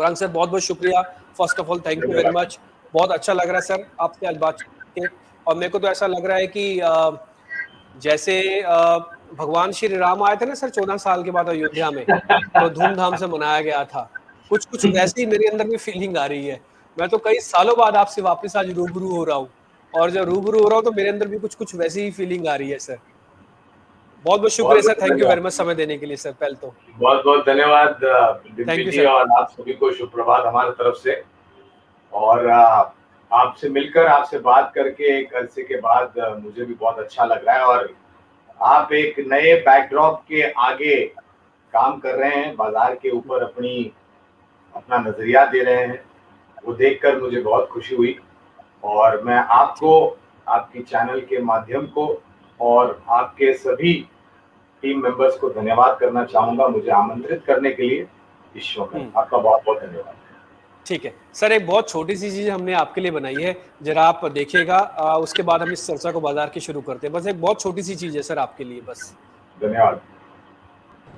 Gaurang sir बहुत बहुत शुक्रिया, first of all thank you very much. बहुत अच्छा लग रहा है सर आपसे आज बात करके, और मेरे को तो ऐसा लग रहा है कि जैसे भगवान श्री राम आए थे ना सर 14 साल के बाद अयोध्या में, तो धूमधाम से मनाया गया था, कुछ कुछ वैसे ही मेरे अंदर भी फीलिंग आ रही है। मैं तो कई सालों बाद आपसे वापस आज रूबरू हो रहा हूँ, और जब रूबरू हो रहा हूँ तो मेरे अंदर भी कुछ कुछ वैसी ही फीलिंग आ रही है सर। बहुत बहुत शुक्रिया sir, thank you very much समय देने के लिए सर। पहले तो बहुत बहुत धन्यवाद डिम्पी जी, सर। और आप सभी को शुभ प्रभात हमारी तरफ से। और आपसे मिलकर, आपसे बात करके एक अरसे के बाद मुझे भी बहुत अच्छा लग रहा है। और आप एक नए बैकड्रॉप के आगे काम कर रहे हैं, बाजार के ऊपर अपना नजरिया दे रहे हैं, वो देखकर मुझे बहुत खुशी हुई। और मैं आपको, आपकी चैनल के माध्यम को और आपके सभी टीम मेंबर्स को धन्यवाद करना चाहूंगा मुझे आमंत्रित करने के लिए इस शो में। आपका बहुत बहुत धन्यवाद। ठीक है सर, एक बहुत छोटी सी चीज हमने आपके लिए बनाई है, जरा आप देखिएगा, उसके बाद हम इस चर्चा को बाजार की शुरू करते हैं। बस एक बहुत छोटी सी चीज है सर आपके लिए, बस। धन्यवाद।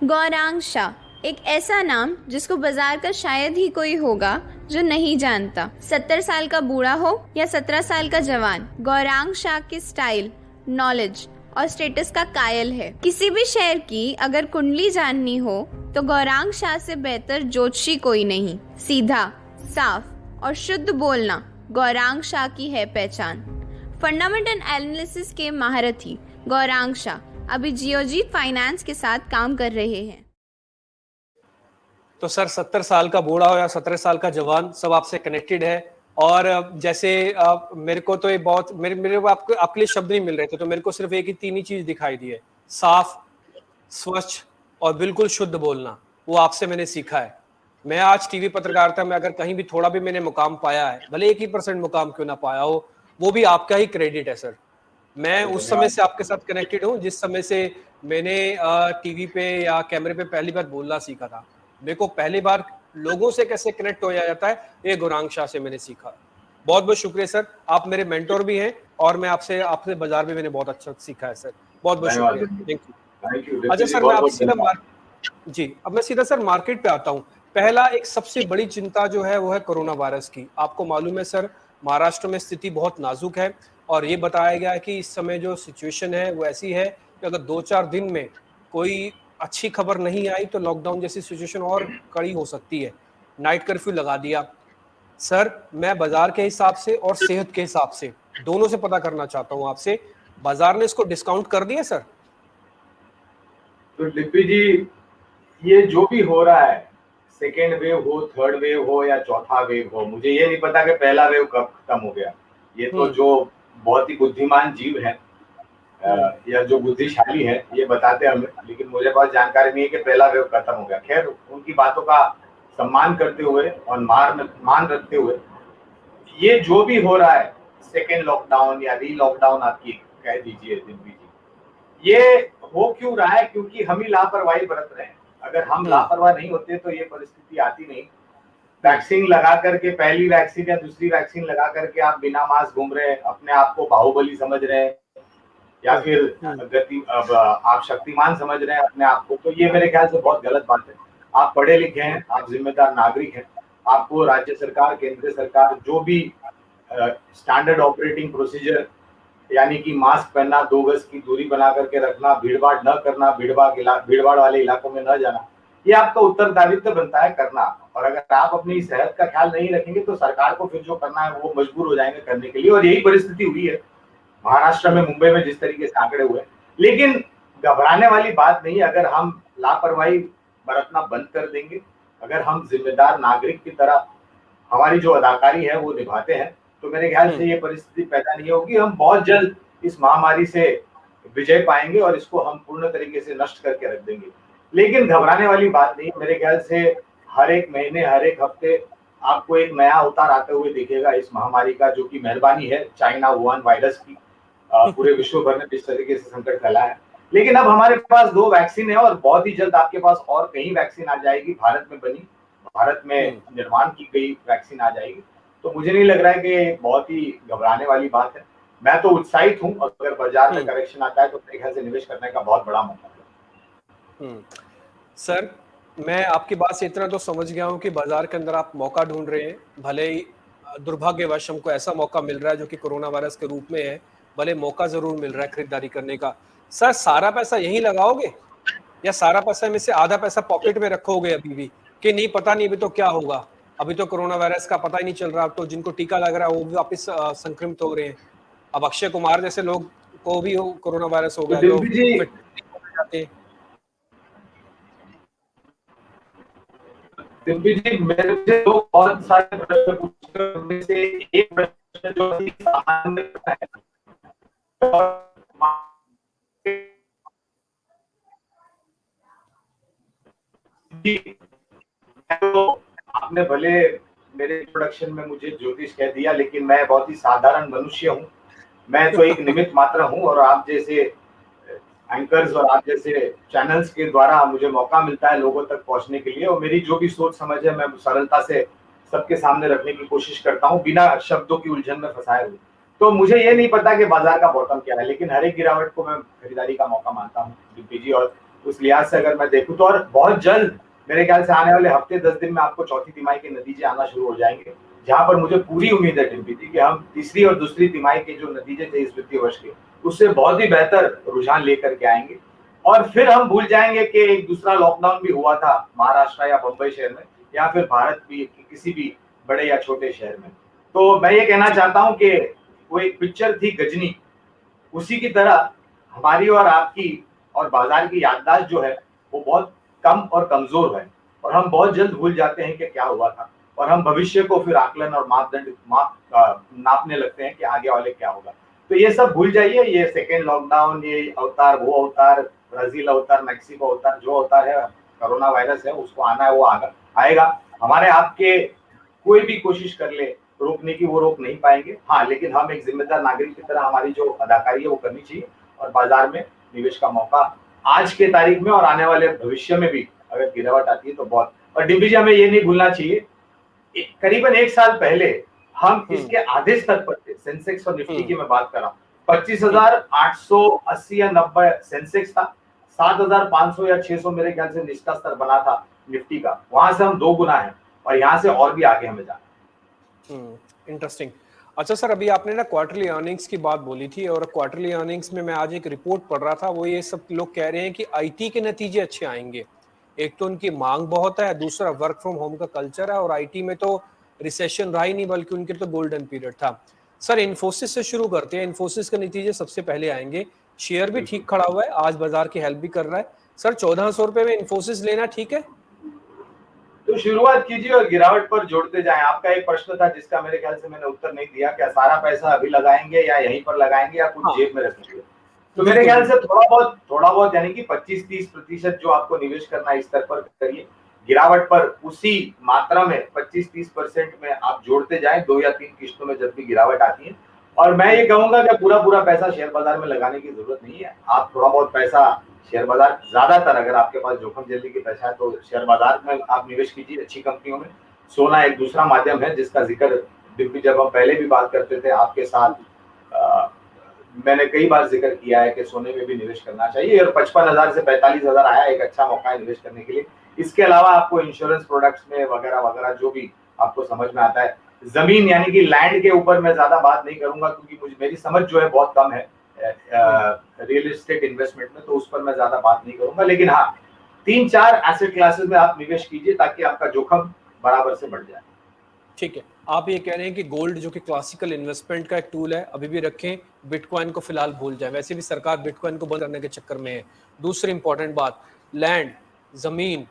गौरांग शाह, एक ऐसा नाम जिसको बाजार का शायद ही कोई होगा जो नहीं जानता। 70 साल का बूढ़ा हो या 17 साल का जवान, गौरांग शाह की स्टाइल, नॉलेज और स्टेटस का कायल है। किसी भी शहर की अगर कुंडली जाननी हो तो गौरांग शाह से बेहतर ज्योतिषी कोई नहीं। सीधा, साफ और शुद्ध बोलना गौरांग शाह की है पहचान। फंडामेंटल एनालिसिस के महारथी गौरांग शाह अभी जियोजीत फाइनेंस के साथ काम कर रहे हैं। तो सर 70 साल का बूढ़ा हो या 17 साल का जवान, सब आपसे कनेक्टेड है। और जैसे मेरे को तो ये बहुत मेरे को आपके लिए शब्द नहीं मिल रहे थे, तो मेरे को सिर्फ एक ही तीन ही चीज दिखाई दी है, साफ, स्वच्छ और बिल्कुल शुद्ध बोलना। वो आपसे मैंने सीखा है। मैं आज टीवी पत्रकारिता में अगर कहीं भी थोड़ा भी मैंने मुकाम पाया है, भले 1% मुकाम क्यों ना पाया हो, वो भी आपका ही क्रेडिट है सर। मैं उस समय से आपके साथ कनेक्टेड हूँ जिस समय से मैंने टीवी पे या कैमरे पे पहली बार बोलना सीखा था। मेरे को पहली बार लोगों से कैसे कनेक्ट हो जाता है, ये गौरांग शाह से मैंने सीखा। बहुत बहुत शुक्रिया सर, आप मेरे मेंटोर भी हैं, और मैं आपसे बाजार में मैंने बहुत अच्छा सीखा है सर। बहुत बहुत शुक्रिया, थैंक यू। अच्छा सर, मैं आपसे अब मैं सीधा सर मार्केट पे आता हूँ। पहला एक सबसे बड़ी चिंता जो है वो है कोरोना वायरस की। आपको मालूम है सर, महाराष्ट्र में स्थिति बहुत नाजुक है, और ये बताया गया है कि इस समय जो सिचुएशन है वो ऐसी है कि अगर 2-4 दिन में कोई अच्छी खबर नहीं आई तो लॉकडाउन जैसी सिचुएशन और कड़ी हो सकती है। नाइट कर्फ्यू लगा दिया। सर, मैं बाजार के हिसाब से और सेहत के हिसाब से दोनों से पता करना चाहता हूं आपसे, बाजार ने इसको डिस्काउंट कर दिया सर? तो डिप्पी जी, ये जो भी हो रहा है, सेकेंड वेव हो, थर्ड वेव हो या चौथा वेव हो, मुझे ये नहीं पता कि पहला वेव कब खत्म हो गया। ये तो जो बहुत ही बुद्धिमान जीव है या जो बुद्धिशाली है ये बताते हैं हमें, लेकिन मुझे पास जानकारी नहीं है कि पहला वेव खत्म हो गया। खैर, उनकी बातों का सम्मान करते हुए और मान रखते हुए, ये जो भी हो रहा है, सेकेंड लॉकडाउन या री लॉकडाउन आपकी कह दीजिए दिल्ली जी, ये हो क्यों रहा है? क्योंकि हम ही लापरवाही बरत रहे हैं। अगर हम लापरवाह नहीं होते तो ये परिस्थिति आती नहीं। वैक्सीन लगा करके, पहली वैक्सीन या दूसरी वैक्सीन लगा करके आप बिना मास्क घूम रहे हैं, अपने आप को बाहुबली समझ रहे हैं, या फिर आप शक्तिमान समझ रहे हैं अपने आप को, तो ये मेरे ख्याल से बहुत गलत बात है। आप पढ़े लिखे हैं, आप जिम्मेदार नागरिक हैं, आपको राज्य सरकार, केंद्र सरकार जो भी स्टैंडर्ड ऑपरेटिंग प्रोसीजर, यानी कि मास्क पहनना, 2 गज की दूरी बना करके रखना, भीड़भाड़ न करना, भीड़भाड़ वाले इलाकों में न जाना, ये आपका उत्तरदायित्व बनता है करना। और अगर आप अपनी सेहत का ख्याल नहीं रखेंगे तो सरकार को फिर जो करना है वो मजबूर हो जाएंगे करने के लिए, और यही परिस्थिति हुई है महाराष्ट्र में, मुंबई में जिस तरीके से आंकड़े हुए। लेकिन घबराने वाली बात नहीं। अगर हम लापरवाही बरतना बंद कर देंगे, अगर हम जिम्मेदार नागरिक की तरह हमारी जो अदाकारी है वो निभाते हैं, तो मेरे ख्याल से ये परिस्थिति पैदा नहीं होगी। हम बहुत जल्द इस महामारी से विजय पाएंगे और इसको हम पूर्ण तरीके से नष्ट करके रख देंगे। लेकिन घबराने वाली बात नहीं। मेरे ख्याल से हर एक महीने, हर एक हफ्ते आपको एक नया अवतार आते हुए दिखेगा इस महामारी का, जो कि मेहरबानी है चाइना वुहान वायरस की। पूरे विश्व भर में जिस तरीके से संकट फैला है, लेकिन अब हमारे पास 2 वैक्सीन है और बहुत ही जल्द आपके पास और कई वैक्सीन आ जाएगी। भारत में बनी, भारत में निर्माण की गई वैक्सीन आ जाएगी। तो मुझे नहीं लग रहा है कि बहुत ही घबराने वाली बात है। मैं तो उत्साहित हूँ। अगर बाजार में करेक्शन आता है तो मेरे ख्याल से निवेश करने का बहुत बड़ा मौका है। सर, मैं आपकी बात से इतना तो समझ गया हूँ कि बाजार के अंदर आप मौका ढूंढ रहे हैं, भले ही दुर्भाग्यवश हमको ऐसा मौका मिल रहा है जो कि कोरोना वायरस के रूप में है, भले मौका जरूर मिल रहा है खरीदारी करने का। सर सारा पैसा यहीं लगाओगे या सारा पैसा में से आधा पैसा पॉकेट में रखोगे अभी भी, कि नहीं पता नहीं अभी तो क्या होगा, अभी तो कोरोना वायरस का पता ही नहीं चल रहा, तो जिनको टीका लग रहा है वो भी वापस संक्रमित हो रहे हैं। अब अक्षय कुमार जैसे लोग को भी कोरोना वायरस हो तो गया जो डिम्पी जी, फिट जाते हैं। दिव्य जी, मेरे से तो बहुत सारे प्रश्न पूछे, उनमें से एक प्रश्न जो कि सामान्य है, तो आपने भले मेरे इंट्रोडक्शन में मुझे ज्योतिष कह दिया, लेकिन मैं बहुत ही साधारण मनुष्य हूँ। मैं तो एक निमित्त मात्र हूँ, और आप जैसे एंकर्स और आप जैसे चैनल्स के द्वारा मुझे मौका मिलता है लोगों तक पहुंचने के लिए, और मेरी जो भी सोच समझ है मैं सरलता से सबके सामने रखने की कोशिश करता हूँ, बिना शब्दों की उलझन में फंसाए हुए। तो मुझे ये नहीं पता कि बाजार का बॉटम क्या है, लेकिन हर एक गिरावट को मैं खरीदारी का मौका मानता हूँ डिम्पी जी। और उस लिहाज से अगर मैं देखूँ तो, और बहुत जल्द मेरे ख्याल से आने वाले हफ्ते 10 दिन में आपको चौथी तिमाही के नतीजे आना शुरू हो जाएंगे, जहां पर मुझे पूरी उम्मीद है डिम्पी जी कि हम तीसरी और दूसरी तिमाही के जो नतीजे थे इस वित्तीय वर्ष के, उससे बहुत ही बेहतर रुझान लेकर के आएंगे। और फिर हम भूल जाएंगे कि एक दूसरा लॉकडाउन भी हुआ था महाराष्ट्र या बंबई शहर में, या फिर भारत भी किसी भी बड़े या छोटे शहर में। तो मैं ये कहना चाहता हूं कि वो एक पिक्चर थी गजनी, उसी की तरह हमारी और आपकी और बाजार की याददाश्त जो है वो बहुत कम और कमजोर है, और हम बहुत जल्द भूल जाते हैं कि क्या हुआ था, और हम भविष्य को फिर आकलन और मापदंड नापने लगते हैं कि आगे वाले क्या होगा। तो ये सब भूल जाइए, ये सेकेंड लॉकडाउन, ये अवतार, वो अवतार, ब्राजील अवतार, मैक्सिको अवतार, जो अवतार है कोरोना वायरस है, उसको आना है वो आएगा। हमारे आपके कोई भी कोशिश कर ले रोकने की, वो रोक नहीं पाएंगे। हाँ, लेकिन हम एक जिम्मेदार नागरिक की तरह हमारी जो अदाकारी है वो करनी चाहिए, और बाजार में निवेश का मौका आज के तारीख में और आने वाले भविष्य में भी अगर गिरावट आती है तो बहुत। और डिम्पी जी, हमें ये नहीं भूलना चाहिए, करीबन एक साल पहले हम इसके आधे स्तर पर थे। सेंसेक्स और निफ्टी की मैं बात कर रहा हूँ, 25,880 या 90 सेंसेक्स था, 7,500 या 600 मेरे ख्याल से निचला स्तर बना था निफ्टी का। वहां से हम 2 गुना है, और यहाँ से और भी आगे हमें जाना। इंटरेस्टिंग। अच्छा सर, अभी आपने ना क्वार्टरली अर्निंग्स की बात बोली थी, और क्वार्टरली अर्निंग्स में मैं आज एक रिपोर्ट पढ़ रहा था, वो ये सब लोग कह रहे हैं कि आईटी के नतीजे अच्छे आएंगे। एक तो उनकी मांग बहुत है, दूसरा वर्क फ्रॉम होम का कल्चर है, और आईटी में तो रिसेशन रहा ही नहीं, बल्कि उनके तो गोल्डन पीरियड था। सर इन्फोसिस से शुरू करते हैं, इन्फोसिस के नतीजे सबसे पहले आएंगे। शेयर भी ठीक खड़ा हुआ है, आज बाजार की हेल्प भी कर रहा है। सर 1400 रुपए में इन्फोसिस लेना ठीक है? तो शुरुआत कीजिए और गिरावट पर जोड़ते जाएं। आपका एक प्रश्न था जिसका मेरे ख्याल से मैंने उत्तर नहीं दिया, क्या सारा पैसा अभी लगाएंगे या यहीं पर लगाएंगे या कुछ जेब में रखेंगे? तो मेरे ख्याल से थोड़ा बहुत यानी कि 25-30% जो आपको निवेश करना है इस स्तर पर करिए। गिरावट पर उसी मात्रा में 25-30% में आप जोड़ते जाएं, 2 या 3 किश्तों में जब भी गिरावट आती है। और मैं ये कहूंगा कि पूरा पैसा शेयर बाजार में लगाने की जरूरत नहीं है। आप थोड़ा बहुत पैसा शेयर बाजार, ज्यादातर अगर आपके पास जोखिम झेलने की पैसा है तो शेयर बाजार में आप निवेश कीजिए, अच्छी कंपनियों में। सोना एक दूसरा माध्यम है जिसका जिक्र जब हम पहले भी बात करते थे आपके साथ, मैंने कई बार जिक्र किया है कि सोने में भी निवेश करना चाहिए, और 55,000 से 45,000 आया, एक अच्छा मौका है निवेश करने के लिए। इसके अलावा आपको इंश्योरेंस प्रोडक्ट्स में वगैरह वगैरह जो भी आपको समझ में आता है, जमीन यानी कि लैंड के ऊपर मैं ज्यादा बात नहीं करूंगा, क्योंकि मेरी समझ जो है बहुत कम है रियल एस्टेट इन्वेस्टमेंट में, तो उस पर मैं ज्यादा बात नहीं करूंगा। लेकिन हाँ, 3-4 एसेट क्लासेस में आप निवेश कीजिए ताकि आपका जोखिम बराबर से बढ़ जाए। ठीक है, आप ये कह रहे हैं कि गोल्ड जो कि क्लासिकल इन्वेस्टमेंट का एक टूल है अभी भी रखें, बिटकॉइन को फिलहाल भूल जाए। वैसे भी सरकार बिटकॉइन को बंद करने के चक्कर में है। दूसरी इंपॉर्टेंट बात, लैंड, जमीन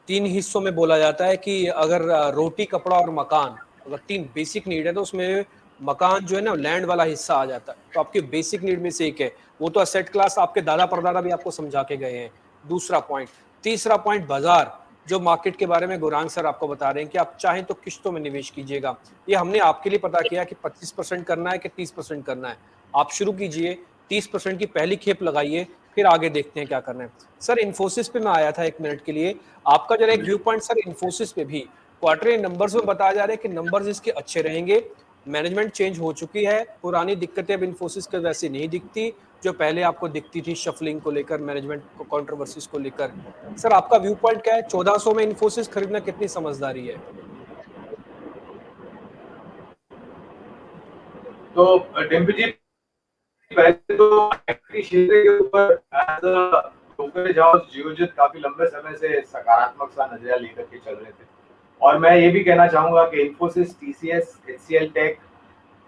3 हिस्सों में बोला जाता है कि अगर रोटी, कपड़ा और मकान, अगर 3 बेसिक नीड है तो उसमें मकान जो है ना लैंड वाला हिस्सा आ जाता है। तो आपकी बेसिक नीड में से एक है, वो तो असेट क्लास आपके दादा परदादा भी आपको समझा के गए हैं। दूसरा पॉइंट। तीसरा पॉइंट, बाजार, जो मार्केट के बारे में गुरांग सर आपको बता रहे हैं कि आप चाहें तो किश्तों में निवेश कीजिएगा। ये हमने आपके लिए पता किया कि 25% करना है कि 30% करना है। आप शुरू कीजिए, 30% की पहली खेप लगाइए, फिर आगे देखते हैं क्या करना है। सर इन्फोसिस पे मैं आया था 1 मिनट के लिए, आपका जरा एक व्यू पॉइंट सर इन्फोसिस पे भी। क्वार्टरली नंबर्स में बताया जा रहा है कि नंबर्स इसके अच्छे रहेंगे, मैनेजमेंट चेंज हो चुकी है, पुरानी दिक्कतें अब इन्फोसिस के वैसी नहीं दिखती जो पहले आपको दिखती थी शफलिंग को लेकर, मैनेजमेंट को कंट्रोवर्सीज को लेकर। सर आपका व्यू पॉइंट क्या है? 1400 में इन्फोसिस खरीदना कितनी समझदारी है? तो डिम्पी जी, पहले तो आईटी क्षेत्र के ऊपर as a brokerage house Geojit काफी लंबे समय से सकारात्मक सा नजरिया लेकर के चल रहे थे, और मैं ये भी कहना चाहूंगा कि इन्फोसिस, टीसीएस, एचसीएल टेक,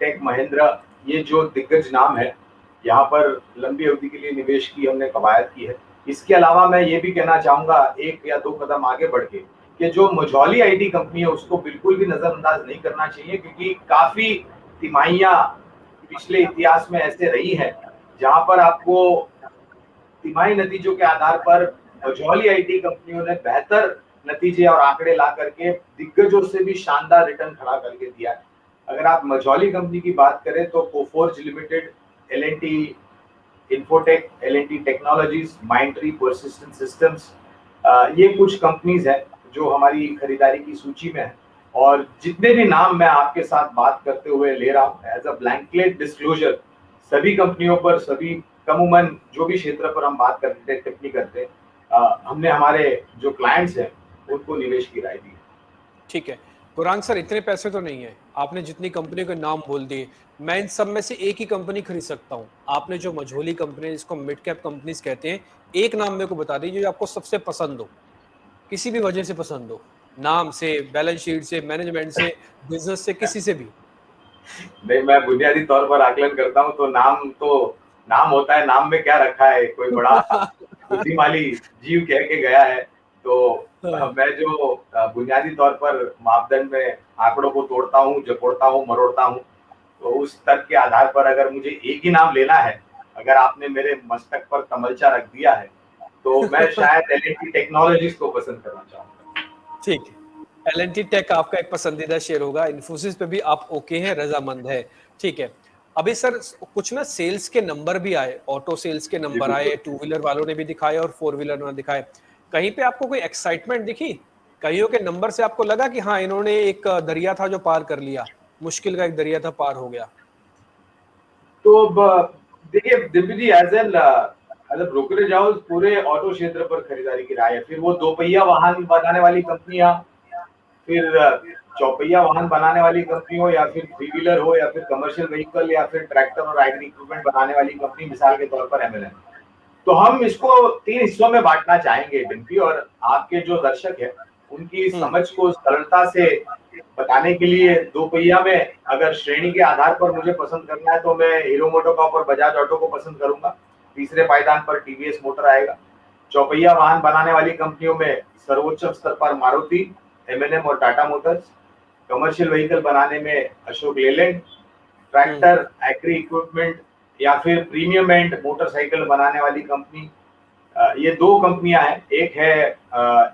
टेक महिंद्रा, ये जो दिग्गज नाम है, यहाँ पर लंबी अवधि के लिए निवेश की हमने कवायद की है। इसके अलावा मैं ये भी कहना चाहूंगा एक या दो कदम आगे बढ़ के कि जो मझौली आईटी कंपनी है उसको बिल्कुल भी नजरअंदाज नहीं करना चाहिए, क्योंकि काफी तिमाहियां पिछले इतिहास में ऐसे रही है जहां पर आपको तिमाही नतीजों के आधार पर मझौली आईटी कंपनियों ने बेहतर नतीजे और आंकड़े ला करके दिग्गजों से भी शानदार रिटर्न खड़ा करके दिया है। अगर आप मझौली कंपनी की बात करें तो Coforge limited, L&T infotech, L&T technologies, Mindtree persistent systems, ये कुछ कंपनीज हैं जो हमारी खरीदारी की सूची में है। और जितने भी नाम मैं आपके साथ बात करते हुए ले रहा हूँ एज अ ब्लैंकेट डिस्क्लोजर, सभी कंपनियों पर, सभी कमूमन जो भी क्षेत्र पर हम बात करते हैं, टिप्पणी करते हैं, हमने हमारे जो क्लाइंट्स हैं उनको निवेश की राय दी। ठीक है गौरांग सर, इतने पैसे तो नहीं है, आपने जितनी कंपनी के नाम बोल दिए, मैं इन सब में से एक ही कंपनी खरीद सकता हूँ। आपने जो मझोली कंपनी, जिसको मिड कैप कंपनीज कहते हैं, एक नाम मेरे को बता दीजिए जो आपको सबसे पसंद हो, किसी भी वजह से पसंद हो, नाम से, बैलेंस शीट से, मैनेजमेंट से, बिजनेस से, किसी से भी। नहीं, मैं बुनियादी तौर पर आकलन करता हूँ तो नाम होता है, नाम में क्या रखा है, कोई बड़ा बुद्धिमानी जीव कह के गया है, तो मैं जो बुनियादी तौर पर मापदंड में आंकड़ों को तोड़ता हूँ, जपोड़ता हूँ, मरोड़ता हूँ, तो उस तर्क के आधार पर अगर मुझे एक ही नाम लेना है, अगर आपने मेरे मस्तक पर तमलचा रख दिया है, तो मैं शायद एल&टी टेक्नोलॉजीज को पसंद करना चाहूंगा। ठीक है, एल&टी टेक आपका एक पसंदीदा शेयर होगा, इन्फोसिस पे भी आप ओके हैं, रजामंद है। ठीक है, अभी सर कुछ ना सेल्स के नंबर भी आए, ऑटो सेल्स के नंबर आए, टू व्हीलर वालों ने भी दिखाए और फोर व्हीलर ने दिखाए। कहीं पे आपको कोई एक्साइटमेंट दिखी? कईयों के नंबर से आपको लगा कि हाँ इन्होंने एक दरिया था जो पार कर लिया, मुश्किल का एक दरिया था, पार हो गया? तो देखिए दिव्य जी, एज अ ब्रोकरेज हाउस पूरे ऑटो क्षेत्र पर खरीदारी की राय है। फिर वो दो पहिया वाहन बनाने वाली कंपनियां, फिर चौपहिया वाहन बनाने वाली कंपनी हो, या फिर थ्री व्हीलर हो, या फिर कमर्शियल व्हीकल, या फिर ट्रैक्टर और एग्री इक्विपमेंट बनाने वाली कंपनी, मिसाल के तौर पर एमएलएम, तो हम इसको 3 हिस्सों में बांटना चाहेंगे डिम्पी, और आपके जो दर्शक है उनकी समझ को सरलता से बताने के लिए, दो पहिया में अगर श्रेणी के आधार पर मुझे पसंद करना है तो मैं हीरो मोटोकॉर्प और बजाज ऑटो को पसंद करूंगा। तीसरे पायदान पर टीवीएस मोटर आएगा। चौपहिया वाहन बनाने वाली कंपनियों में सर्वोच्च स्तर पर मारुति, एमएनएम और टाटा मोटर्स। कमर्शियल व्हीकल बनाने में Ashok Leyland, tractor, agri equipment या फिर प्रीमियम एंड मोटरसाइकिल बनाने वाली कंपनी, ये दो कंपनियां हैं। एक है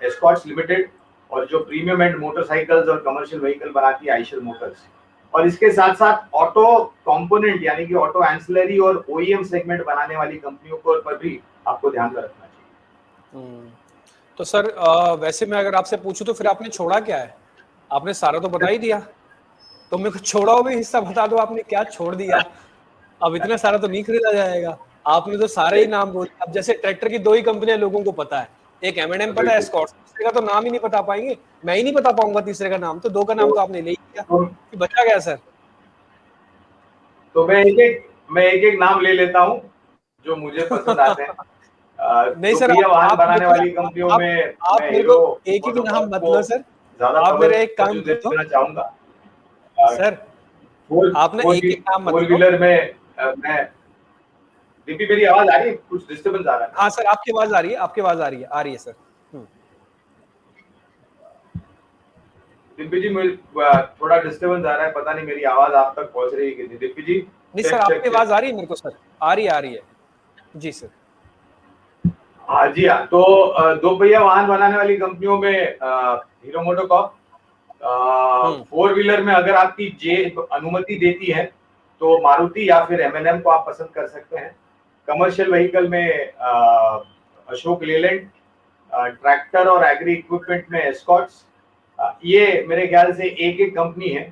एस्कॉर्ट्स लिमिटेड, और जो प्रीमियम एंड मोटरसाइकिल्स और कमर्शियल व्हीकल बनाती है आइशर मोटर्स। और इसके साथ साथ ऑटो कंपोनेंट यानी कि ऑटो एंसिलरी और ओईएम सेगमेंट बनाने वाली कंपनियों पर भी आपको ध्यान में रखना चाहिए। तो सर वैसे मैं अगर आपसे पूछूं तो फिर आपने छोड़ा क्या है? आपने सारा तो बता ही दिया, तो मेरे को छोड़ा हुआ भी हिस्सा बता दो, आपने क्या छोड़ दिया? अब इतना सारा तो नहीं खरीदा जाएगा, आपने तो सारे ही नाम बोले। अब जैसे ट्रैक्टर की दो ही कंपनियां लोगों को पता है, एक एमएनएम पता है, एस्कॉर्ट्स, तीसरे का तो नाम ही नहीं बता पाएंगे, मैं ही नहीं बता पाऊंगा तीसरे का नाम, तो दो का नाम तो आपने ले ही लिया, कि बचा गया सर? तो मैं एक एक नाम ले लेता हूँ जो मुझे पसंद आते हैं। नहीं सर, वाहन बनाने वाली कंपनियों में आप मेरे को एक ही नाम मत लो सर, आप मेरे एक काम देना चाहूंगा सर, आपने एक एक नाम मत लो। फोर व्हीलर में मैं, दीपी मेरी आवाज आ रही है? कुछ डिस्टर्बेंस आ रहा है? हाँ सर, आपकी आवाज आ रही है, आपकी आवाज आ रही है सर। दीपी जी, मुझे थोड़ा डिस्टर्बेंस आ रहा है, पता नहीं मेरी आवाज आप तक पहुंच रही है कि नहीं। दीपी जी नहीं सर, आपकी आवाज आ रही है मेरे को सर, आ रही है जी सर। हाँ जी हाँ, तो दो पहिया वाहन बनाने वाली कंपनियों में हीरो मोटोकॉर्प, फोर व्हीलर में अगर आपकी जेब अनुमति देती है तो मारुति या फिर एमएनएम को आप पसंद कर सकते हैं। कमर्शियल व्हीकल में अशोक लेलैंड, ट्रैक्टर और एग्री इक्विपमेंट में एस्कॉर्ट्स। ये मेरे ख्याल से एक एक कंपनी है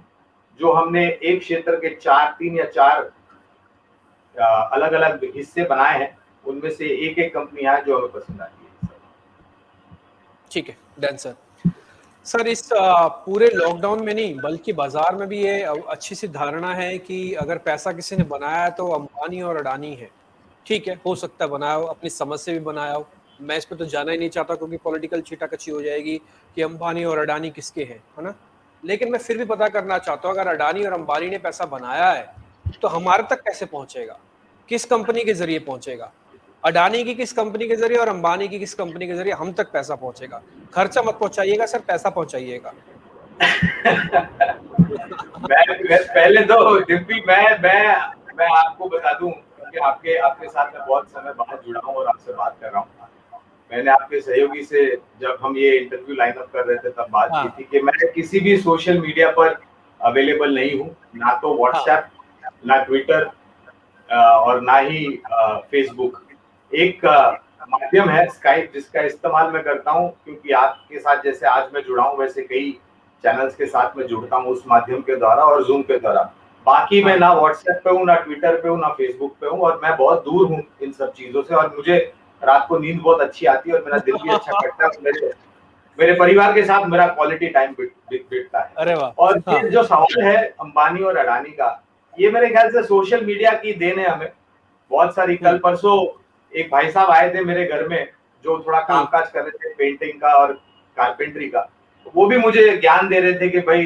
जो हमने एक क्षेत्र के 3 या 4 अलग अलग हिस्से बनाए हैं, उनमें से एक एक कंपनी है जो हमें पसंद आती है। ठीक है, डन सर। सर इस पूरे लॉकडाउन में नहीं बल्कि बाजार में भी ये अच्छी सी धारणा है कि अगर पैसा किसी ने बनाया है तो अंबानी और अडानी है। ठीक है, हो सकता है बनाया हो, अपनी समझ से भी बनाया हो, मैं इस पे तो जाना ही नहीं चाहता क्योंकि पॉलिटिकल छीटाकछी हो जाएगी कि अंबानी और अडानी किसके हैं, है ना। लेकिन मैं फिर भी पता करना चाहता हूँ, अगर अडानी और अंबानी ने पैसा बनाया है तो हमारे तक कैसे पहुंचेगा, किस कंपनी के जरिए पहुंचेगा, अडानी की किस कंपनी के जरिए और अंबानी की किस कंपनी के जरिए हम तक पैसा पहुंचेगा। खर्चा मत पहुंचाइएगा सर, पैसा पहुंचाइएगा। मैं पहले तो डिम्पी मैं आपको बता दूं कि आपके साथ मैं बहुत समय बाद जुड़ा हूं और आपसे बात कर रहा हूं। मैंने आपके सहयोगी से जब हम ये इंटरव्यू लाइन अप कर रहे थे तब बात की थी कि मैं किसी भी सोशल मीडिया पर अवेलेबल नहीं हूं, ना तो व्हाट्सएप, ना ट्विटर और ना ही फेसबुक। एक माध्यम है स्काइप जिसका इस्तेमाल मैं करता हूं, क्योंकि आपके साथ जैसे आज मैं जुड़ा हूं वैसे कई चैनल्स के साथ मैं जुड़ता हूं उस माध्यम के द्वारा और जूम के द्वारा। बाकी मैं ना व्हाट्सएप पे हूँ, ना ट्विटर पे हूँ, ना फेसबुक पे हूँ, और मैं बहुत दूर हूँ इन सब चीजों से। और मुझे रात को नींद बहुत अच्छी आती है और मेरा दिल भी अच्छा करता है। मेरे परिवार के साथ मेरा क्वालिटी टाइम बीतता है। अरे वाह। और ये जो सवाल है अंबानी और अडानी का, ये मेरे ख्याल से सोशल मीडिया की देन है हमें बहुत सारी। कल परसों एक भाई साहब आए थे मेरे घर में जो थोड़ा कामकाज कर रहे थे पेंटिंग का और कारपेंटरी का, वो भी मुझे ज्ञान दे रहे थे कि भाई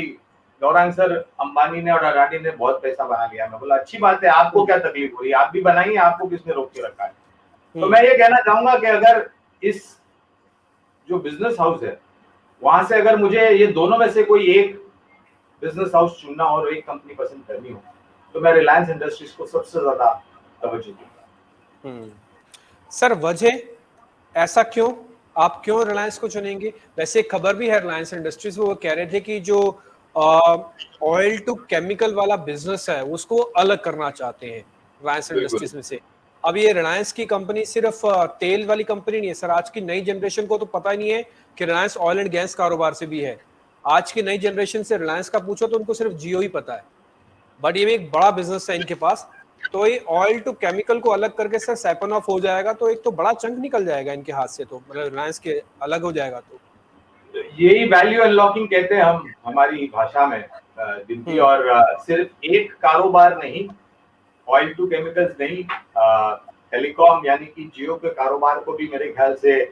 गौरांग सर, अंबानी ने और अडानी ने बहुत पैसा बना लिया। मैं बोला अच्छी बात है, आपको क्या तकलीफ हो रही है, आप भी बनाइए, आपको किसने रोक के रखा है। तो मैं ये कहना चाहूंगा कि अगर इस जो बिजनेस हाउस है वहां से अगर मुझे ये दोनों में से कोई एक बिजनेस हाउस चुनना हो और एक कंपनी पसंद करनी हो तो मैं रिलायंस इंडस्ट्रीज को सबसे ज्यादा तवज्जो दूंगा। सर वजह ऐसा क्यों, आप क्यों रिलायंस को चुनेंगे? वैसे एक खबर भी है रिलायंस इंडस्ट्रीज, वो कह रहे थे कि जो ऑयल टू केमिकल वाला बिजनेस है उसको अलग करना चाहते हैं रिलायंस इंडस्ट्रीज में से। अब ये रिलायंस की कंपनी सिर्फ तेल वाली कंपनी नहीं है सर, आज की नई जनरेशन को तो पता ही नहीं है कि रिलायंस ऑयल एंड गैस कारोबार से भी है। आज की नई जनरेशन से रिलायंस का पूछो तो उनको सिर्फ जियो ही पता है, बट ये भी एक बड़ा बिजनेस है इनके पास। तो ये ऑयल टू केमिकल को अलग करके सर सैपन ऑफ हो जाएगा तो एक तो बड़ा चंक निकल जाएगा इनके हाथ से, तो मतलब रिलायंस के अलग हो जाएगा। तो यही वैल्यू अनलॉकिंग कहते हैं हम हमारी भाषा में दिल्ली। और सिर्फ एक कारोबार नहीं, ऑयल टू केमिकल्स नहीं, टेलीकॉम यानी कि जियो के कारोबार को भी मेरे ख्याल से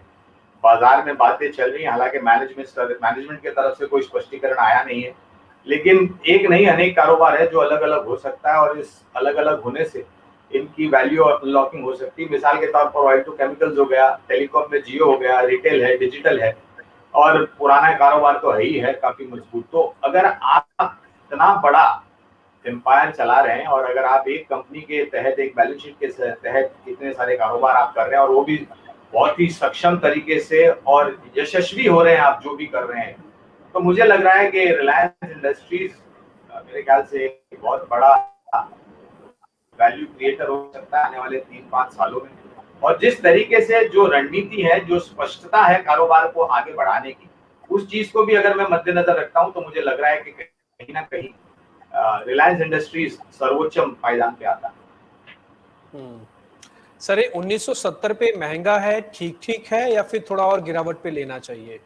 बाजार में बातें चल रही हैं। हालांकि मैनेजमेंट की तरफ से कोई स्पष्टीकरण आया नहीं है, लेकिन एक नहीं अनेक कारोबार है जो अलग अलग हो सकता है और इस अलग अलग होने से इनकी वैल्यू अनलॉकिंग हो सकती है। मिसाल के तौर पर ऑयल टू केमिकल्स हो गया, टेलीकॉम में जियो हो गया, रिटेल है, डिजिटल है और पुराना कारोबार तो है ही है काफी मजबूत। तो अगर आप इतना बड़ा एम्पायर चला रहे हैं और अगर आप एक कंपनी के तहत, एक बैलेंस शीट के तहत इतने सारे कारोबार आप कर रहे हैं और वो भी बहुत ही सक्षम तरीके से और यशस्वी हो रहे हैं आप जो भी कर रहे हैं, तो मुझे लग रहा है कि रिलायंस इंडस्ट्रीज मेरे ख्याल से एक बहुत बड़ा वैल्यू क्रिएटर हो सकता है आने वाले 3-5 सालों में। और जिस तरीके से जो रणनीति है, जो स्पष्टता है कारोबार को आगे बढ़ाने की, उस चीज को भी अगर मैं मद्देनजर रखता हूं तो मुझे लग रहा है कि कहीं ना कहीं रिलायंस इंडस्ट्रीज सर्वोच्च पायदान पे आता है। सर 1970 पे महंगा है, ठीक ठीक है, या फिर थोड़ा और गिरावट पे लेना चाहिए?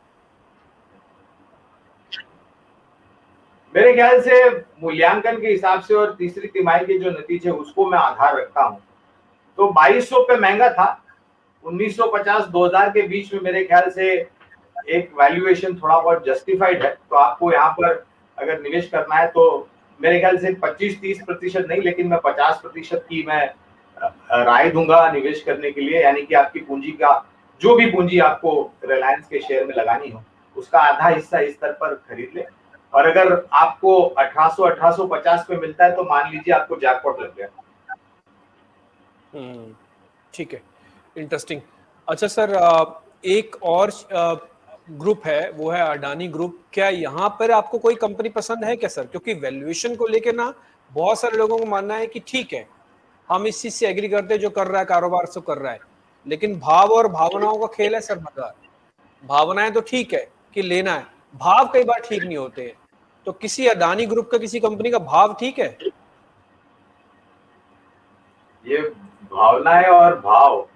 मेरे ख्याल से मूल्यांकन के हिसाब से और तीसरी तिमाही के जो नतीजे उसको मैं आधार रखता हूं तो 2200 पे महंगा था। 1950-2000 के बीच में मेरे ख्याल से एक वैल्यूएशन थोड़ा बहुत जस्टिफाइड है। तो आपको यहाँ पर अगर निवेश करना है तो मेरे ख्याल से 25-30% नहीं, लेकिन मैं 50% की मैं राय दूंगा निवेश करने के लिए। यानी कि आपकी पूंजी का जो भी पूंजी आपको रिलायंस के शेयर में लगानी हो उसका आधा हिस्सा इस स्तर पर खरीद ले। और अगर आपको 1850 पे मिलता है तो मान लीजिए आपको जैकपॉट लग गया। ठीक है, इंटरेस्टिंग। अच्छा सर, एक और ग्रुप है वो है अडानी ग्रुप। क्या यहाँ पर आपको कोई कंपनी पसंद है क्या सर? क्योंकि वैल्यूएशन को लेकर ना बहुत सारे लोगों को मानना है कि ठीक है हम इस चीज से एग्री करते हैं, जो कर रहा है कारोबार से कर रहा है, लेकिन भाव और भावनाओं का खेल है सर बाजार। भावनाएं तो ठीक है कि लेना है, भाव कई बार ठीक नहीं होते हैं। तो किसी अडानी ग्रुप का किसी कंपनी का भाव ठीक है? ये भावना है और भाव,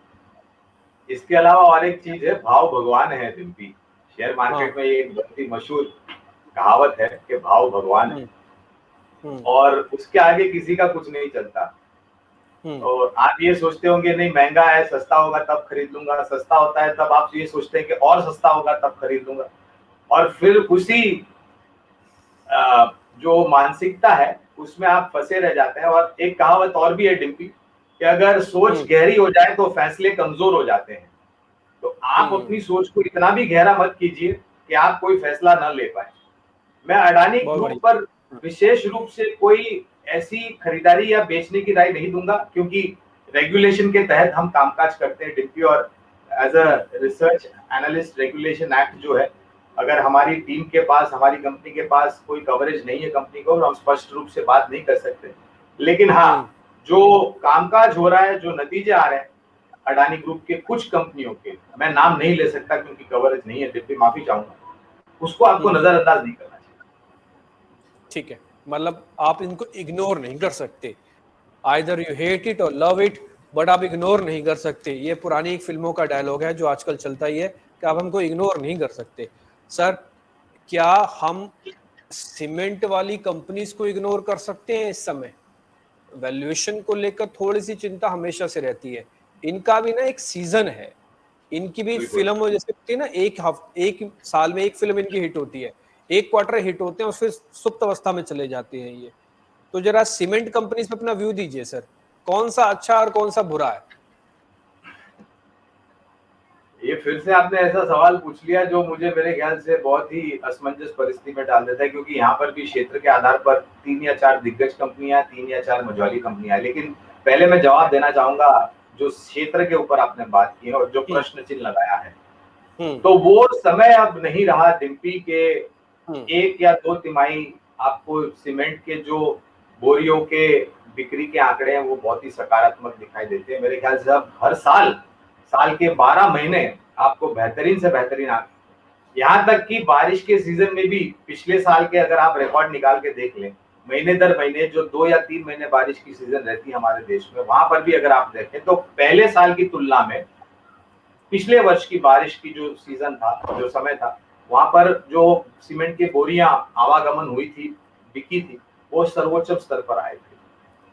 इसके अलावा और एक चीज है, भाव भगवान है डिम्पी। शेयर मार्केट में ये एक बहुत ही मशहूर कहावत है कि भाव भगवान है और उसके आगे किसी का कुछ नहीं चलता। और आप ये सोचते होंगे नहीं महंगा है, सस्ता होगा तब खरीद लूंगा, सस्ता होता है तब आप ये सोचते हैं कि और सस्ता होगा तब खरीद लूंगा, और फिर उसी जो मानसिकता है उसमें आप फंसे रह जाते हैं। और एक कहावत और भी है डिम्पी कि अगर सोच गहरी हो जाए तो फैसले कमजोर हो जाते हैं। तो आप अपनी सोच को इतना भी गहरा मत कीजिए कि आप कोई फैसला न ले पाए। मैं अडानी ग्रुप पर विशेष रूप से कोई ऐसी खरीदारी या बेचने की राय नहीं दूंगा, क्योंकि रेगुलेशन के तहत हम कामकाज करते हैं डिम्पी, और as a research analyst regulation act जो है, अगर हमारी टीम के पास, हमारी कंपनी के पास कोई कवरेज नहीं है कंपनी को, हम स्पष्ट रूप से बात नहीं कर सकते। लेकिन हाँ, जो कामकाज हो रहा है, जो नतीजे आ रहे हैं अडानी ग्रुप के कुछ कंपनियों के, मैं नाम नहीं ले सकता क्योंकि कवरेज नहीं है डिम्पी, माफी चाहूंगा, उसको आपको नजरअंदाज नहीं करना चाहिए। ठीक है, मतलब आप इनको इग्नोर नहीं कर सकते, आइदर यू हेट इट और लव इट, बट आप इग्नोर नहीं कर सकते। ये पुरानी फिल्मों का डायलॉग है जो आजकल चलता ही है कि आप हमको इग्नोर नहीं कर सकते। सर, क्या हम सीमेंट वाली कंपनीज को इग्नोर कर सकते हैं? इस समय वैल्यूएशन को लेकर थोड़ी सी चिंता हमेशा से रहती है। इनका भी ना एक सीजन है, इनकी भी फिल्म जैसे होती है ना, एक साल में एक फिल्म इनकी हिट होती है, एक क्वार्टर हिट होते हैं और फिर सुप्त अवस्था में चले जाते हैं ये। तो जरा सीमेंट कंपनीज पे अपना व्यू दीजिए सर, कौन सा अच्छा और कौन सा बुरा है? ये फिर से आपने ऐसा सवाल पूछ लिया जो मुझे मेरे ख्याल से बहुत ही असमंजस परिस्थिति में डाल देता है, क्योंकि यहाँ पर भी क्षेत्र के आधार पर 3 या 4 दिग्गज कंपनियां, 3 या 4 मझौली कंपनियां। लेकिन पहले मैं जवाब देना चाहूंगा जो क्षेत्र के ऊपर आपने बात की है और जो प्रश्न चिन्ह लगाया है, तो वो समय अब नहीं रहा डिम्पी के 1 या 2 तिमाही आपको सीमेंट के जो बोरियों के बिक्री के आंकड़े हैं वो बहुत ही सकारात्मक दिखाई देते हैं। मेरे ख्याल से अब हर साल के 12 महीने आपको बेहतरीन से बेहतरीन आंकड़े, यहाँ तक कि बारिश के सीजन में भी पिछले साल के अगर आप रिकॉर्ड निकाल के देख लें, महीने दर महीने जो 2 या 3 महीने बारिश की सीजन रहती है हमारे देश में, वहां पर भी अगर आप देखें तो पहले साल की तुलना में पिछले वर्ष की बारिश की जो सीजन था, जो समय था, वहां पर जो सीमेंट की बोरियां आवागमन हुई थी, बिकी थी, वो सर्वोच्च स्तर पर आए थे।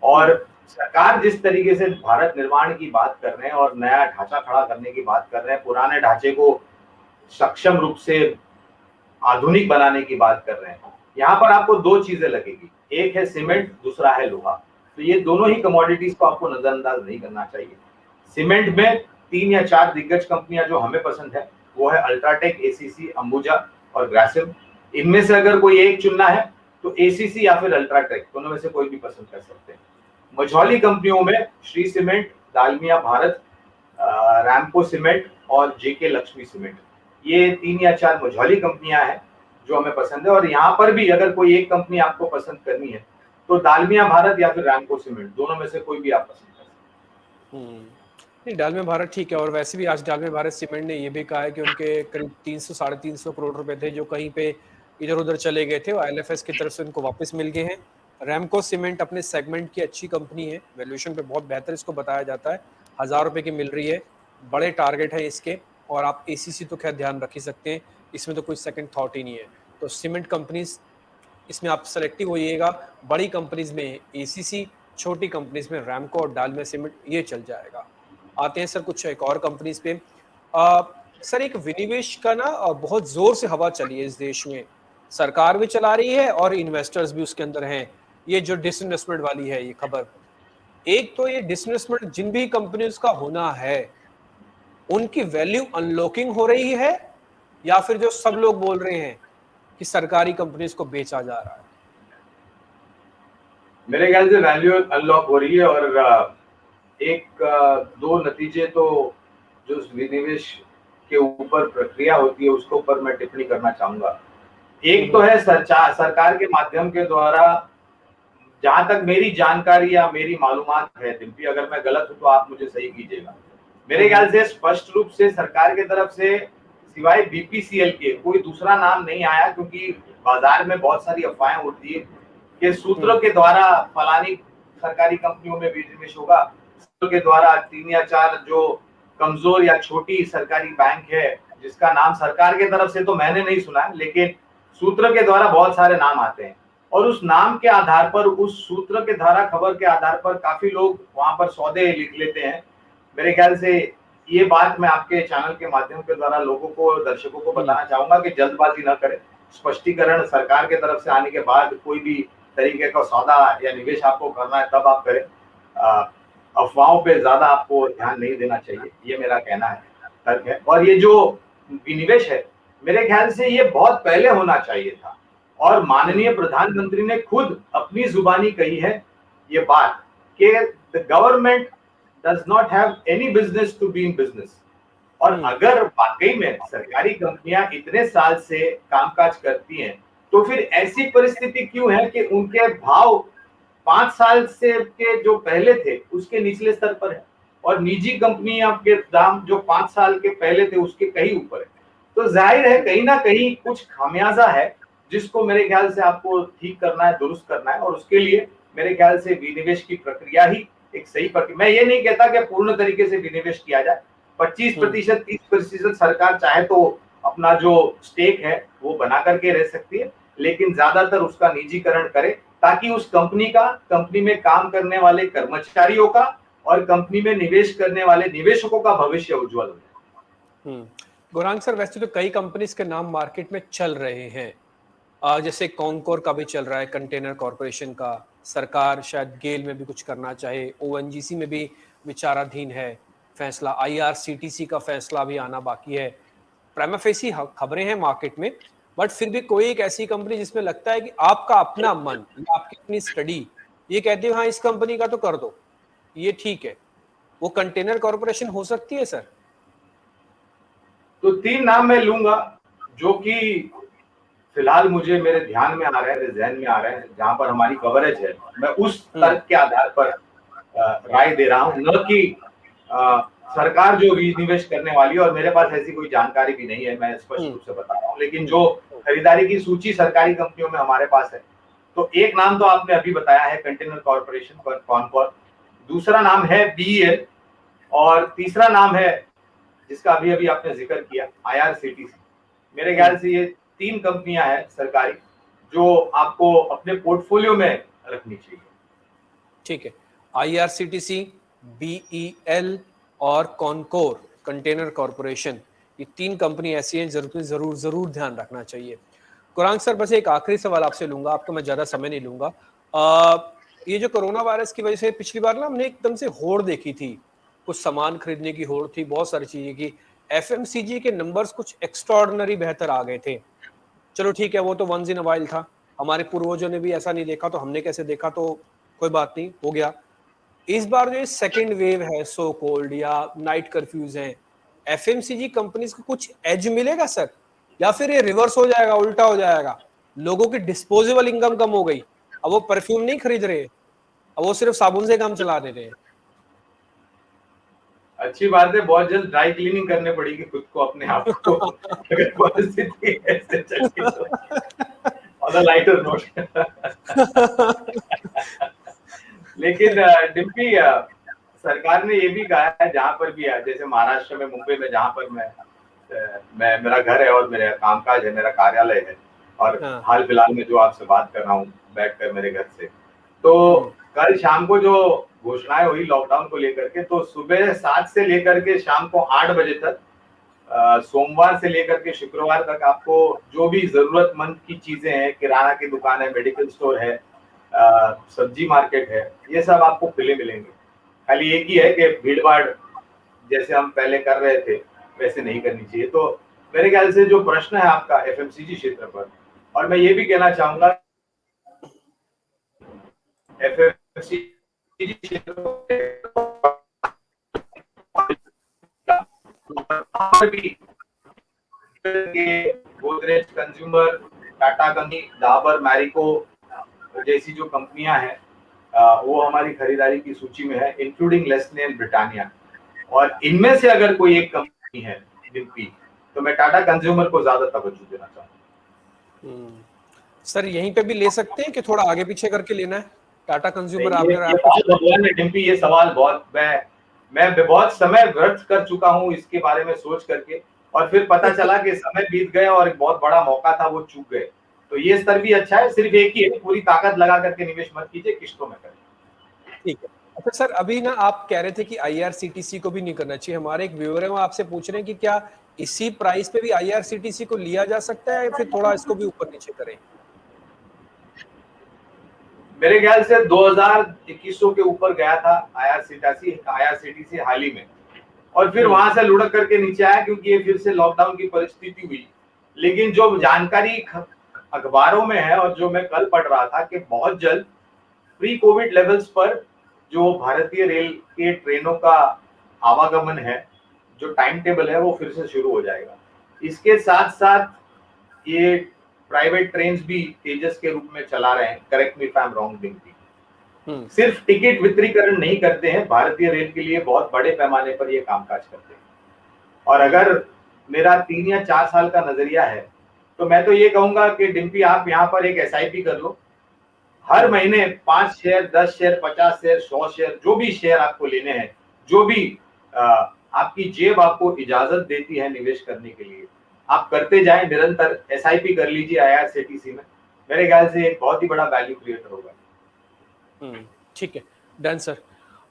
और सरकार जिस तरीके से भारत निर्माण की बात कर रहे हैं और नया ढांचा खड़ा करने की बात कर रहे हैं, पुराने ढांचे को सक्षम रूप से आधुनिक बनाने की बात कर रहे हैं, यहाँ पर आपको 2 चीजें लगेगी, एक है सीमेंट, दूसरा है लोहा। तो ये दोनों ही कमोडिटीज को आपको नजरअंदाज नहीं करना चाहिए। सीमेंट में 3 या 4 दिग्गज कंपनियां जो हमें पसंद है वो है अल्ट्राटेक, एसीसी, अंबुजा और ग्रासिम। इनमें से अगर कोई एक चुनना है तो एसीसी या फिर अल्ट्राटेक, दोनों में से कोई भी पसंद कर सकते हैं। मझौली कंपनियों में श्री सीमेंट, दालमिया भारत, रैमको सीमेंट और जेके लक्ष्मी सीमेंट, ये 3 या 4 मझौली कंपनियां हैं जो हमें पसंद है। और यहाँ पर भी अगर कोई एक कंपनी आपको पसंद करनी है तो दालमिया भारत या फिर रैमको सीमेंट, दोनों में से कोई भी आप पसंद कर सकते हैं। नहीं, डालमिया भारत ठीक है। और वैसे भी आज डालमिया भारत सीमेंट ने ये भी कहा है कि उनके करीब 300-350 करोड़ रुपए थे जो कहीं पे इधर उधर चले गए थे, वो IL&FS की तरफ से उनको वापस मिल गए हैं। रैमको सीमेंट अपने सेगमेंट की अच्छी कंपनी है, वैल्यूएशन पे बहुत बेहतर इसको बताया जाता है, 1000 रुपए की मिल रही है, बड़े टारगेट है इसके। और आप एसीसी तो खैर ध्यान रख ही सकते हैं, इसमें तो कोई सेकंड थॉट ही नहीं है। तो सीमेंट कंपनीज इसमें आप सेलेक्टिव होइएगा, बड़ी कंपनीज में एसीसी, छोटी कंपनीज में रैमको और डालमिया सीमेंट, ये चल जाएगा। आते हैं सर कुछ एक और कंपनीज पे। सर, एक विनिवेश का ना बहुत जोर से हवा चली है इस देश में, सरकार भी चला रही है और इन्वेस्टर्स भी उसके अंदर हैं। ये जो डिसइन्वेस्टमेंट वाली है ये खबर, एक तो ये डिसइन्वेस्टमेंट जिन भी कंपनीज का होना है उनकी वैल्यू अनलॉकिंग हो रही है, या फिर जो सब लोग बोल रहे हैं कि सरकारी कंपनीज को बेचा जा रहा है? मेरे ख्याल से वैल्यू अनलॉक हो रही है। और एक 2 नतीजे तो जो विनिवेश के ऊपर प्रक्रिया होती है उसके ऊपर मैं टिप्पणी करना चाहूंगा। एक तो है सरकार के माध्यम के द्वारा, जहां तक मेरी जानकारी या मेरी मालूमात है डिम्पी, अगर मैं गलत हूं तो आप मुझे सही कीजिएगा, मेरे ख्याल से स्पष्ट रूप से सरकार की तरफ से सिवाय बीपीसीएल के कोई दूसरा नाम नहीं आया, क्योंकि बाजार में बहुत सारी अफवाहें उड़ती है कि सूत्रों के द्वारा फलानी सरकारी कंपनियों में विनिवेश होगा, सूत्रों के द्वारा 3 या 4 जो कमजोर या छोटी सरकारी बैंक है जिसका नाम सरकार के तरफ से तो मैंने नहीं सुना है, लेकिन सूत्र के द्वारा बहुत सारे नाम आते हैं और उस नाम के आधार पर, उस सूत्र के द्वारा खबर के आधार पर काफी लोग वहां पर सौदे लिख लेते हैं। मेरे ख्याल से ये बात मैं आपके चैनल के माध्यम के द्वारा लोगों को, दर्शकों को बताना चाहूंगा कि जल्दबाजी न करें। स्पष्टीकरण सरकार के तरफ से आने के बाद कोई भी तरीके का सौदा या निवेश आपको करना है तब आप करें। अफवाहों पे ज्यादा आपको ध्यान नहीं देना चाहिए, ये मेरा कहना है, तर्क है। और ये जो विनिवेश है मेरे ख्याल से ये बहुत पहले होना चाहिए था और माननीय प्रधानमंत्री ने खुद अपनी जुबानी कही है ये बात कि the government does not have any business to be in business. और अगर वाकई में सरकारी कंपनियां इतने साल से कामकाज करती हैं तो फिर ऐसी परिस्थिति क्यों है कि उनके भाव 5 साल से के जो पहले थे उसके निचले स्तर पर है और निजी कंपनियां के दाम जो 5 साल के पहले थे उसके कहीं ऊपर है। तो जाहिर है कहीं ना कहीं कुछ खामियाजा है जिसको मेरे ख्याल से आपको ठीक करना है, दुरुस्त करना है। और उसके लिए मेरे ख्याल से विनिवेश की प्रक्रिया ही एक सही प्रक्रिया। मैं ये नहीं कहता कि पूर्ण तरीके से विनिवेश किया जाए, 25%, 30% सरकार चाहे तो अपना जो स्टेक है वो बना करके रह सकती है, लेकिन ज्यादातर उसका निजीकरण करे ताकि उस कंपनी में काम करने वाले कर्मचारियों का और कंपनी में निवेश करने वाले निवेशकों का भविष्य उज्जवल हो जाए। गौरांग सर, वैसे तो कई कंपनीज के नाम मार्केट में चल रहे हैं, जैसे कॉनकोर का भी चल रहा है, कंटेनर कॉर्पोरेशन का, सरकार शायद गेल में भी कुछ करना चाहे, ओएनजीसी में भी विचाराधीन है फैसला, आईआरसीटीसी का फैसला भी आना बाकी है। प्राइमा फेसी खबरें हैं मार्केट में, बट फिर भी कोई एक ऐसी कंपनी जिसमें लगता है कि आपका अपना मन या आपकी अपनी स्टडी ये कहती है हाँ इस कंपनी का तो कर दो, ये ठीक है, वो कंटेनर कॉर्पोरेशन हो सकती है सर? तो 3 नाम मैं लूंगा जो कि फिलहाल मुझे मेरे ध्यान में आ रहे हैं, ध्यान में आ रहे हैं, जहां पर हमारी कवरेज है मैं उस तर्क के आधार पर राय दे रहा हूं, न कि सरकार जो निवेश करने वाली है। और मेरे पास ऐसी कोई जानकारी भी नहीं है, मैं स्पष्ट रूप से बता रहा हूँ, लेकिन जो खरीदारी की सूची सरकारी कंपनियों में हमारे पास है, तो एक नाम तो आपने अभी बताया है कंटेनर कॉर्पोरेशन, कॉनकोर, दूसरा नाम है बीईएल और तीसरा नाम है जिसका अभी अभी आपने जिक्र किया आईआरसीटीसी। मेरे ख्याल से ये 3 कंपनियां हैं सरकारी जो आपको अपने पोर्टफोलियो में रखनी चाहिए। ठीक है, आईआरसीटीसी, बीईएल और कॉनकोर कंटेनर कॉर्पोरेशन, ये 3 कंपनी ऐसी हैं जरूर ध्यान रखना चाहिए। गौरांग सर, बस एक आखिरी सवाल आपसे लूंगा, आपको मैं ज्यादा समय नहीं लूंगा। ये जो कोरोना वायरस की वजह से पिछली बार ना हमने एकदम से होड़ देखी थी, कुछ सामान खरीदने की होड़ थी, बहुत सारी चीजें की, एफएमसीजी के नंबर्स कुछ एक्स्ट्राऑर्डिनरी बेहतर आ गए थे। चलो ठीक है, वो तो वंस इन अ वाइल था, हमारे पूर्वजों ने भी ऐसा नहीं देखा तो हमने कैसे देखा, तो कोई बात नहीं, हो गया। इस बार जो सेकंड वेव है, सो कोल्ड या नाइट कर्फ्यूज हैं, एफएमसीजी कंपनीज को कुछ एज मिलेगा सर, या फिर ये रिवर्स हो जाएगा, उल्टा हो जाएगा? लोगों की डिस्पोजेबल इनकम कम हो गई, अब वो परफ्यूम नहीं खरीद रहे, अब वो सिर्फ साबुन से काम चला दे रहे हैं। अच्छी बात है, बहुत जल्द ड्राई क्लीनिंग करने पड़ेगी खुद को, अपने आप को, अगर परिस्थिति ऐसे चलती तो। On a lighter note. लेकिन डिम्पी, सरकार ने ये भी कहा है जहां पर भी है, जैसे महाराष्ट्र में, मुंबई में, जहां पर मैं मेरा घर है और मेरा कामकाज है, मेरा कार्यालय है, और हाल फिलहाल में जो आपसे बात कर रहा हूँ बैठकर मेरे घर से, तो कल शाम को जो घोषणाएं हुई लॉकडाउन को लेकर के, तो सुबह 7 से लेकर के शाम को 8 बजे तक, सोमवार से लेकर के शुक्रवार तक आपको जो भी जरूरतमंद की चीजें हैं, किराना की दुकान है, मेडिकल स्टोर है, सब्जी मार्केट है, ये सब आपको खुले मिलेंगे। खाली एक ही है कि भीड़ भाड़ जैसे हम पहले कर रहे थे वैसे नहीं करनी चाहिए। तो मेरे ख्याल से जो प्रश्न है आपका एफएमसीजी क्षेत्र पर, और मैं ये भी कहना चाहूंगा एफएमसीजी क्षेत्र गोदरेज, कंज्यूमर, टाटा कंपनी, डाबर, मैरिको जैसी जो कंपनियां हैं वो हमारी खरीदारी की सूची में है, इंक्लूडिंग लेस्ले एंड ब्रिटानिया। और इनमें से अगर कोई एक कंपनी है जिनकी, तो मैं टाटा कंज्यूमर को ज्यादा तवज्जो देना चाहूंगा। सर यहीं पे भी ले सकते हैं कि थोड़ा आगे पीछे करके लेना है टाटा कंज्यूमर? भगवान ने डिम्पी, ये सवाल बहुत मैं बहुत समय व्यर्थ कर चुका हूँ इसके बारे में सोच करके, और फिर पता चला कि समय बीत गया और एक बहुत बड़ा मौका था वो चूक गए। तो ये स्तर भी अच्छा है, सिर्फ एक ही है, पूरी ताकत लगा करके निवेश मत कीजिए, किस्तों में करें। ठीक है। अच्छा सर, अभी ना आप कह रहे थे कि IRCTC को भी नहीं करना चाहिए। हमारे एक व्यूअर है, वो आपसे पूछ रहे हैं कि क्या इसी प्राइस पे भी IRCTC को लिया जा सकता है या फिर थोड़ा इसको भी ऊपर नीचे करें? मेरे ख्याल से 2021 के ऊपर गया था IRCTC हाल ही में, और फिर वहां से लुढ़क करके नीचे आया क्योंकि ये फिर से लॉकडाउन की परिस्थिति हुई। लेकिन जो जानकारी अखबारों में है और जो मैं कल पढ़ रहा था कि बहुत जल्द प्री कोविड लेवल्स पर जो भारतीय रेल के ट्रेनों का आवागमन है, जो टाइम टेबल है, वो फिर से शुरू हो जाएगा। इसके साथ साथ ये प्राइवेट ट्रेन्स भी तेजस के रूप में चला रहे हैं, correct me if I am wrong Dimpy. सिर्फ टिकट वितरीकरण नहीं करते हैं, भारतीय रेल के लिए बहुत बड़े पैमाने पर ये कामकाज करते हैं। और अगर मेरा 3 या 4 साल का नजरिया है तो मैं तो ये कहूंगा कि डिम्पी आप यहाँ पर एक SIP कर लो, हर महीने 5 शेयर, 10 शेयर, 50 शेयर, 100 शेयर, जो भी शेयर आपको लेने हैं, जो भी आपकी जेब आपको इजाजत देती है निवेश करने के लिए, आप करते जाएं, निरंतर SIP कर लीजिए IRCTC में। मेरे ख्याल से एक बहुत ही बड़ा वैल्यू क्रिएटर होगा। ठीक है, डन सर।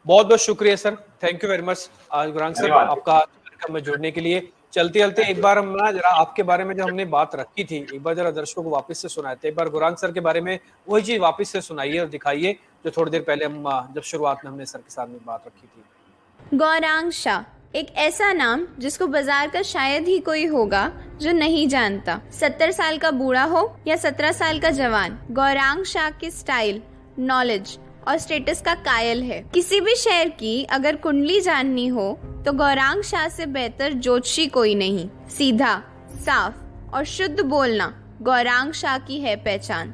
बहुत बहुत शुक्रिया sir, thank you very much Gaurang sir आपका में जुड़ने के लिए। चलते चलते एक बार हम ना जरा आपके बारे में जो हमने बात रखी थी, एक बार जरा दर्शकों को वापस से सुनाए थे। एक बार गौरांग सर के बारे में वही चीज वापस से सुनाइए और दिखाइए जो थोड़ी देर पहले हम जब शुरुआत में हमने सर के साथ में बात रखी थी। गौरांग शाह, एक ऐसा नाम जिसको बाजार का शायद ही कोई होगा जो नहीं जानता। 70 साल का बूढ़ा हो या 17 साल का जवान, गौरांग शाह की स्टाइल, नॉलेज और स्टेटस का कायल है। किसी भी शेयर की अगर कुंडली जाननी हो तो गौरांग शाह से बेहतर ज्योतिषी कोई नहीं। सीधा, साफ और शुद्ध बोलना गौरांग शाह की है पहचान।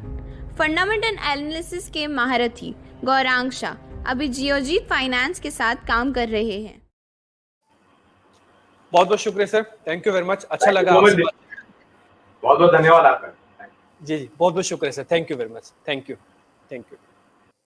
फंडामेंटल एनालिसिस के महारथी गौरांग शाह अभी जियोजीत फाइनेंस के साथ काम कर रहे हैं। बहुत बहुत शुक्रिया sir, thank you very much, अच्छा लगा। बहुत बहुत धन्यवाद आपका। जी बहुत बहुत शुक्रिया sir, thank you very much, thank you.